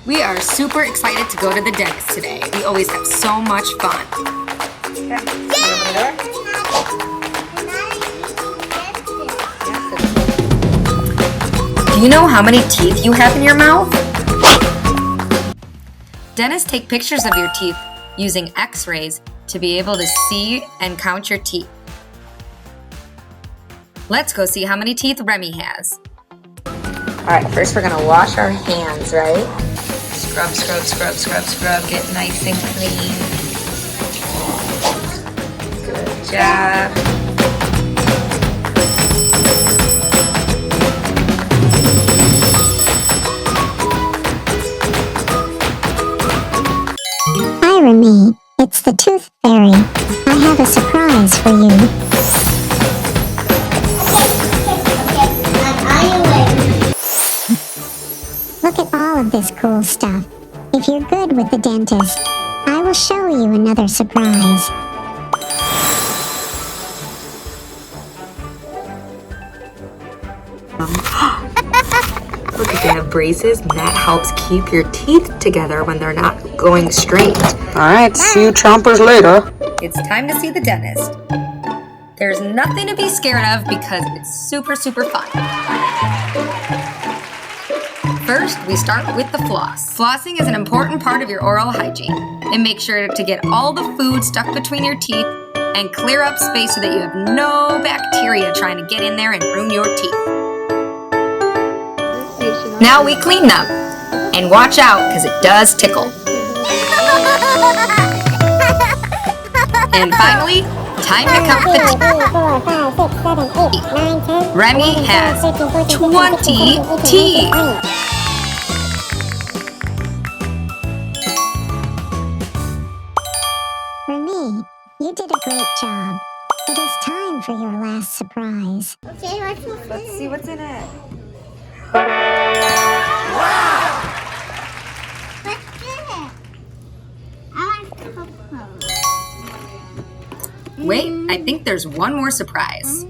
We are super excited to go to the dentist today. We always have so much fun. Okay. Do you know how many teeth you have in your mouth? Dentists take pictures of your teeth using x-rays to be able to see and count your teeth. Let's go see how many teeth Remi has. Alright, first we're gonna wash our hands, right? Scrub, scrub, scrub, scrub, scrub, get nice and clean. Good job. Hi, Remi. It's the Tooth Fairy. I have a surprise for you. Look at all of this cool stuff. If you're good with the dentist, I will show you another surprise. Look, they have braces, and that helps keep your teeth together when they're not going straight. Alright, see you chompers later. It's time to see the dentist. There's nothing to be scared of because it's super, super fun. First, we start with the floss. Flossing is an important part of your oral hygiene. It makes sure to get all the food stuck between your teeth and clear up space so that you have no bacteria trying to get in there and ruin your teeth. Now we clean them. And watch out, because it does tickle. And finally, time to count the teeth. Remi has 20 teeth. Remi, you did a great job. It is time for your last surprise. Okay, Let's see what's in it. Let's do it. I want cocoa. Wait, I think there's one more surprise.